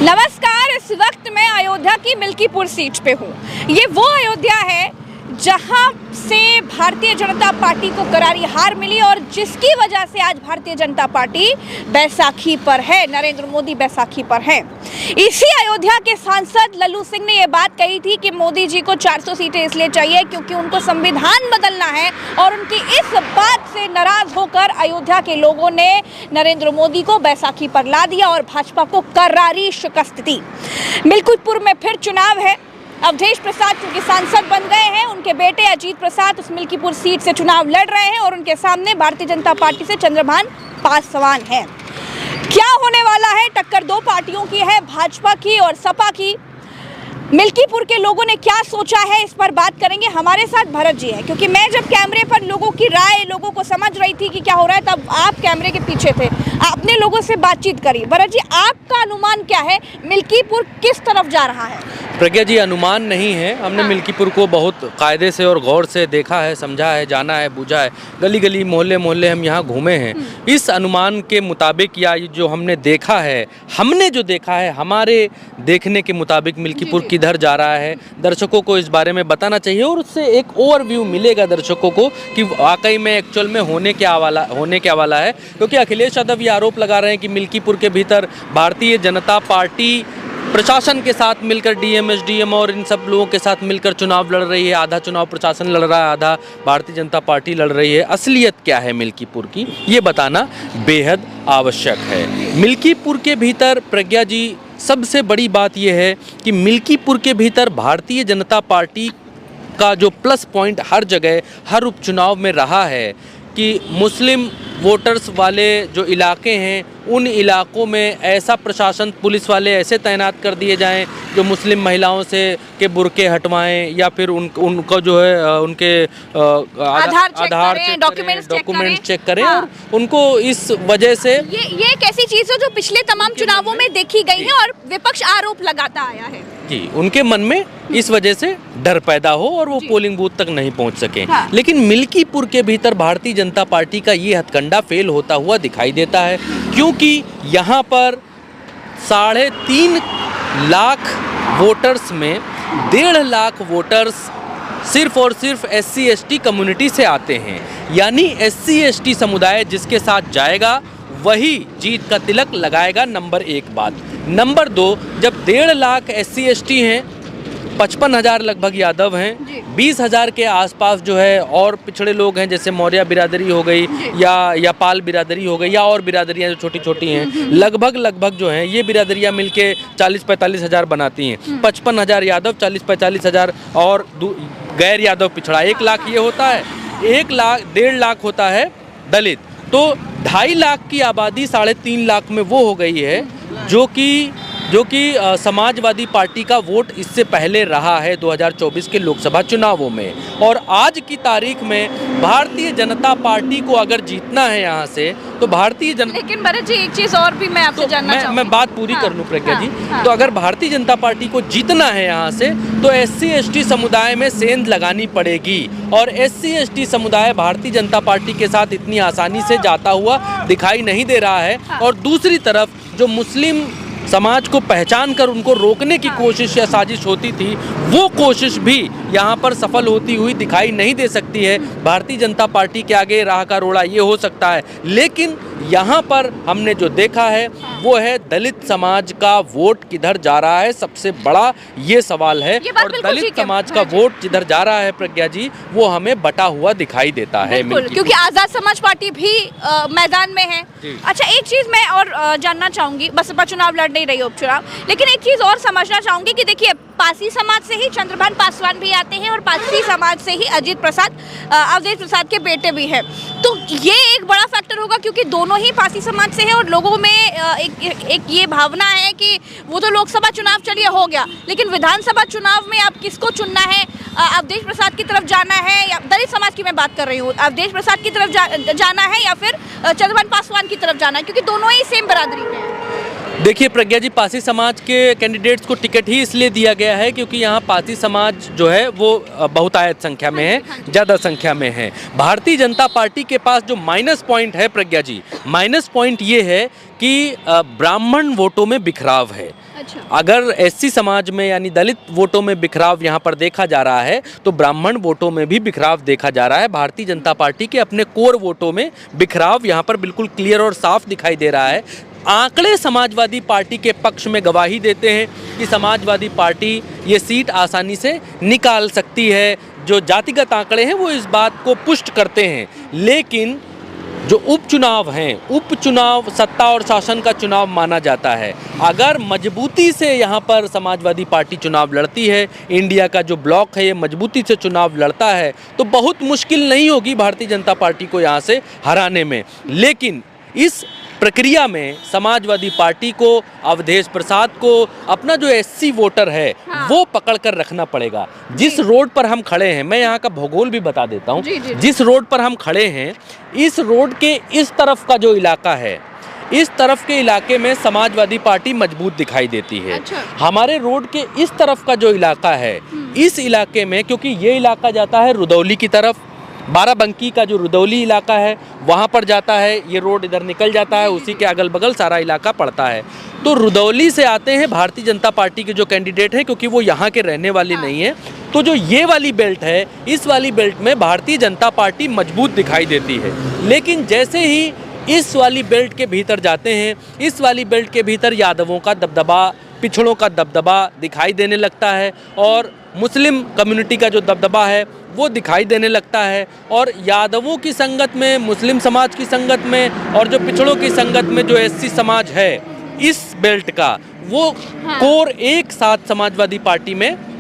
नमस्कार। इस वक्त मैं अयोध्या की मिल्कीपुर सीट पे हूँ। ये वो अयोध्या है जहाँ से भारतीय जनता पार्टी को करारी हार मिली और जिसकी वजह से आज भारतीय जनता पार्टी बैसाखी पर है, नरेंद्र मोदी बैसाखी पर है। इसी अयोध्या के सांसद लल्लू सिंह ने ये बात कही थी कि मोदी जी को 400 सीटें इसलिए चाहिए क्योंकि उनको संविधान बदलना है और उनकी इस बात से नाराज होकर अयोध्या के लोगों ने नरेंद्र मोदी को बैसाखी पर ला दिया और भाजपा को करारी शिकस्त दी। मिल्कीपुर में फिर चुनाव है। अवधेश प्रसाद क्योंकि सांसद बन गए हैं, उनके बेटे अजीत प्रसाद उस मिल्कीपुर सीट से चुनाव लड़ रहे हैं और उनके सामने भारतीय जनता पार्टी से चंद्रभान पासवान है। क्या होने वाला है? टक्कर दो पार्टियों की है, भाजपा की और सपा की। मिल्कीपुर के लोगों ने क्या सोचा है, इस पर बात करेंगे। हमारे साथ भरत जी हैं, क्योंकि मैं जब कैमरे पर लोगों की राय, लोगों को समझ रही थी कि क्या हो रहा है, तब आप कैमरे के पीछे थे, आपने लोगों से बातचीत करी। भरत जी, आपका अनुमान क्या है, मिल्कीपुर किस तरफ जा रहा है? प्रज्ञा जी, अनुमान नहीं है। हमने मिल्कीपुर को बहुत कायदे से और गौर से देखा है, समझा है, जाना है, बूझा है। गली गली मोहल्ले मोहल्ले हम यहाँ घूमे हैं। इस अनुमान के मुताबिक या जो हमने देखा है, हमारे देखने के मुताबिक मिल्कीपुर किधर जा रहा है, दर्शकों को इस बारे में बताना चाहिए और उससे एक ओवरव्यू मिलेगा दर्शकों को कि वाकई में एक्चुअल में होने क्या वाला है। क्योंकि अखिलेश यादव ये आरोप लगा रहे हैं कि मिल्कीपुर के भीतर भारतीय जनता पार्टी प्रशासन के साथ मिलकर डीएम, एसडीएम और इन सब लोगों के साथ मिलकर चुनाव लड़ रही है। आधा चुनाव प्रशासन लड़ रहा है, आधा भारतीय जनता पार्टी लड़ रही है। असलियत क्या है मिल्कीपुर की, ये बताना बेहद आवश्यक है। मिल्कीपुर के भीतर प्रज्ञा जी, सबसे बड़ी बात यह है कि मिल्कीपुर के भीतर भारतीय जनता पार्टी का जो प्लस पॉइंट हर जगह, हर उपचुनाव में रहा है कि मुस्लिम वोटर्स वाले जो इलाके हैं, उन इलाकों में ऐसा प्रशासन, पुलिस वाले ऐसे तैनात कर दिए जाएं जो मुस्लिम महिलाओं से के बुर्के हटवाएं या फिर उनको जो है उनके आधार डॉक्यूमेंट्स चेक करें। हाँ। और उनको इस वजह से ये एक ऐसी चीज है जो पिछले तमाम चुनावों में देखी गई है और विपक्ष आरोप लगाता आया है जी, उनके मन में इस वजह से डर पैदा हो और वो पोलिंग बूथ तक नहीं पहुंच सके। हाँ। लेकिन मिल्कीपुर के भीतर भारतीय जनता पार्टी का ये हथकंडा फेल होता हुआ दिखाई देता है, क्योंकि यहाँ पर 3.5 लाख वोटर्स में 1.5 लाख वोटर्स सिर्फ और सिर्फ SC ST कम्युनिटी से आते हैं। यानी SC ST समुदाय जिसके साथ जाएगा वही जीत का तिलक लगाएगा। नंबर 1 बात। नंबर 2, जब 1.5 लाख SC ST हैं, 55,000 लगभग यादव हैं, 20,000 के आसपास जो है और पिछड़े लोग हैं, जैसे मौर्य बिरादरी हो गई या पाल बिरादरी हो गई या और बिरादरियां जो छोटी छोटी हैं, लगभग जो हैं ये बिरादरियां मिलके 40-45 हज़ार बनाती हैं। 55,000 यादव, 40-45 और गैर यादव पिछड़ा, 1 लाख ये होता है। 1.5 लाख होता है दलित। तो 2.5 लाख की आबादी 3.5 लाख में वो हो गई है जो कि समाजवादी पार्टी का वोट इससे पहले रहा है 2024 के लोकसभा चुनावों में। और आज की तारीख में भारतीय जनता पार्टी को अगर जीतना है यहाँ से, तो भारतीय जनता, लेकिन भरत जी, एक चीज और भी मैं आपसे जानना चाहूंगी। मैं बात पूरी कर लूँ प्रज्ञा जी। तो अगर भारतीय जनता पार्टी को जीतना है यहाँ से, तो SC ST समुदाय में सेंध लगानी पड़ेगी और SC ST समुदाय भारतीय जनता पार्टी के साथ इतनी आसानी से जाता हुआ दिखाई नहीं दे रहा है। और दूसरी तरफ जो मुस्लिम समाज को पहचान कर उनको रोकने की कोशिश या साजिश होती थी, वो कोशिश भी यहाँ पर सफल होती हुई दिखाई नहीं दे सकती है। भारतीय जनता पार्टी के आगे राह का रोड़ा ये हो सकता है, लेकिन यहाँ पर हमने जो देखा है वो है दलित समाज का वोट किधर जा रहा है, सबसे बड़ा ये सवाल है। और दलित समाज का वोट जिधर जा रहा है प्रज्ञा जी, वो हमें बटा हुआ दिखाई देता है, क्योंकि आजाद समाज पार्टी भी मैदान में है। अच्छा, एक चीज मैं और जानना चाहूंगी, बसपा चुनाव लड़ नहीं रही उपचुनाव, लेकिन एक चीज और समझना चाहूंगी कि देखिए, पासी समाज से ही चंद्रभान पासवान भी आते हैं और पासी समाज से ही अजीत प्रसाद, अवधेश प्रसाद के बेटे भी हैं। तो ये एक बड़ा फैक्टर होगा क्योंकि दोनों ही पासी समाज से हैं और लोगों में एक ये भावना है कि वो तो लोकसभा चुनाव चलिए हो गया, लेकिन विधानसभा चुनाव में आप किसको चुनना है? अवधेश प्रसाद की तरफ जाना है, या दलित समाज की मैं बात कर रही हूँ, अवधेश प्रसाद की तरफ जाना है या फिर चंद्रभान पासवान की तरफ जाना है, क्योंकि दोनों ही सेम बरादरी में हैं। देखिए प्रज्ञा जी, पासी समाज के कैंडिडेट्स को टिकट ही इसलिए दिया गया है क्योंकि यहाँ पासी समाज जो है वो बहुतायत संख्या में है, ज़्यादा संख्या में है। भारतीय जनता पार्टी के पास जो माइनस पॉइंट है प्रज्ञा जी, माइनस पॉइंट ये है कि ब्राह्मण वोटों में बिखराव है। अच्छा। अगर एससी समाज में यानी दलित वोटों में बिखराव यहाँ पर देखा जा रहा है तो ब्राह्मण वोटों में भी बिखराव देखा जा रहा है। भारतीय जनता पार्टी के अपने कोर वोटों में बिखराव यहाँ पर बिल्कुल क्लियर और साफ दिखाई दे रहा है। आंकड़े समाजवादी पार्टी के पक्ष में गवाही देते हैं कि समाजवादी पार्टी ये सीट आसानी से निकाल सकती है। जो जातिगत आंकड़े हैं वो इस बात को पुष्ट करते हैं, लेकिन जो उपचुनाव हैं, उपचुनाव सत्ता और शासन का चुनाव माना जाता है। अगर मजबूती से यहाँ पर समाजवादी पार्टी चुनाव लड़ती है, इंडिया का जो ब्लॉक है ये मजबूती से चुनाव लड़ता है, तो बहुत मुश्किल नहीं होगी भारतीय जनता पार्टी को यहाँ से हराने में। लेकिन इस प्रक्रिया में समाजवादी पार्टी को, अवधेश प्रसाद को अपना जो एससी वोटर है वो पकड़ कर रखना पड़ेगा। जिस रोड पर हम खड़े हैं, मैं यहाँ का भूगोल भी बता देता हूँ, जिस रोड पर हम खड़े हैं इस रोड के इस तरफ का जो इलाका है, इस तरफ के इलाके में समाजवादी पार्टी मजबूत दिखाई देती है। अच्छा। हमारे रोड के इस तरफ का जो इलाका है, इस इलाके में, क्योंकि ये इलाका जाता है रुदौली की तरफ, बाराबंकी का जो रुदौली इलाका है वहाँ पर जाता है, ये रोड इधर निकल जाता है, उसी के अगल बगल सारा इलाका पड़ता है। तो रुदौली से आते हैं भारतीय जनता पार्टी के जो कैंडिडेट हैं, क्योंकि वो यहाँ के रहने वाले नहीं हैं, तो जो ये वाली बेल्ट है, इस वाली बेल्ट में भारतीय जनता पार्टी मजबूत दिखाई देती है। लेकिन जैसे ही इस वाली बेल्ट के भीतर जाते हैं, इस वाली बेल्ट के भीतर यादवों का दबदबा, पिछड़ों का दबदबा दिखाई देने लगता है और मुस्लिम कम्युनिटी का जो दबदबा है वो दिखाई देने लगता है। और यादवों की संगत में, मुस्लिम समाज की संगत में और जो पिछड़ों की संगत में जो एससी समाज है इस बेल्ट का, वो कोर एक साथ समाजवादी पार्टी में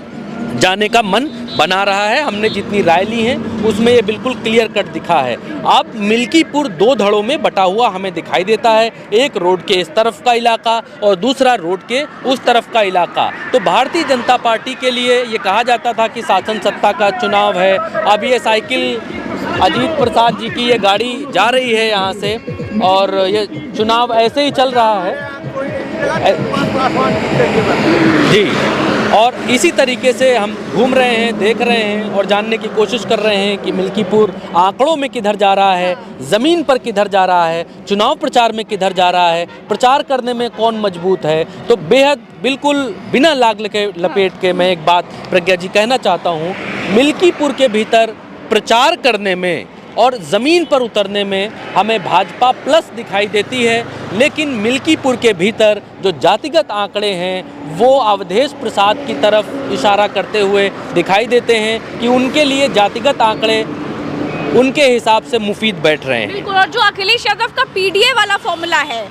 जाने का मन बना रहा है। हमने जितनी राय ली है उसमें ये बिल्कुल क्लियर कट दिखा है। अब मिल्कीपुर दो धड़ों में बटा हुआ हमें दिखाई देता है, एक रोड के इस तरफ का इलाका और दूसरा रोड के उस तरफ का इलाका। तो भारतीय जनता पार्टी के लिए ये कहा जाता था कि शासन सत्ता का चुनाव है। अब ये साइकिल अजीत प्रसाद जी की ये गाड़ी जा रही है यहाँ से और ये चुनाव ऐसे ही चल रहा है जी। और इसी तरीके से हम घूम रहे हैं, देख रहे हैं और जानने की कोशिश कर रहे हैं कि मिल्कीपुर आंकड़ों में किधर जा रहा है, ज़मीन पर किधर जा रहा है, चुनाव प्रचार में किधर जा रहा है, प्रचार करने में कौन मजबूत है। तो बेहद बिल्कुल बिना लाग लपेट के मैं एक बात प्रज्ञा जी कहना चाहता हूँ, मिल्कीपुर के भीतर प्रचार करने में और ज़मीन पर उतरने में हमें भाजपा प्लस दिखाई देती है, लेकिन मिल्कीपुर के भीतर जो जातिगत आंकड़े हैं वो अवधेश प्रसाद की तरफ इशारा करते हुए दिखाई देते हैं कि उनके लिए जातिगत आंकड़े उनके हिसाब से मुफीद बैठ रहे हैं। बिल्कुल, और जो अखिलेश यादव का पीडीए वाला फॉर्मूला है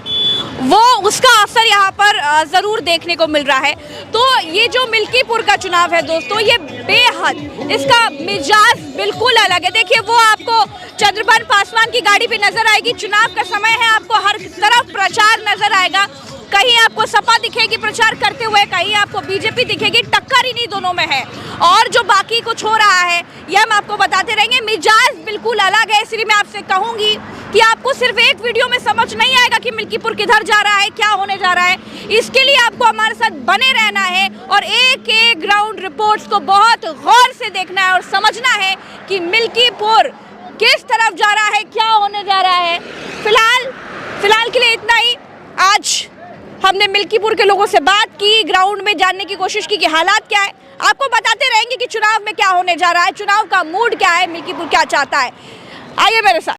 वो उसका असर यहाँ पर ज़रूर देखने को मिल रहा है। तो ये जो मिल्कीपुर का चुनाव है दोस्तों, ये बेहद, इसका मिजाज बिल्कुल अलग है। देखिए, वो आपको चंद्रभान पासवान की गाड़ी भी नजर आएगी, चुनाव का समय है, आपको हर तरफ प्रचार नजर आएगा। कहीं आपको सपा दिखेगी प्रचार करते हुए, कहीं आपको बीजेपी दिखेगी, टक्कर ही नहीं दोनों में है। और जो बाकी कुछ हो रहा है ये हम आपको बताते रहेंगे। मिजाज बिल्कुल अलग है, इसलिए मैं आपसे कहूँगी कि आपको सिर्फ एक वीडियो में समझ नहीं आएगा कि मिल्कीपुर किधर जा रहा है, क्या होने जा रहा है। इसके लिए आपको हमारे साथ बने रहना है और एक एक ग्राउंड रिपोर्ट्स को बहुत गौर से देखना है और समझना है कि मिल्कीपुर किस तरफ जा रहा है, क्या होने जा रहा है। फिलहाल के लिए इतना ही। आज हमने मिल्कीपुर के लोगों से बात की, ग्राउंड में जानने की कोशिश की कि हालात क्या है। आपको बताते रहेंगे कि चुनाव में क्या होने जा रहा है, चुनाव का मूड क्या है, मिल्कीपुर क्या चाहता है। आइए मेरे साथ।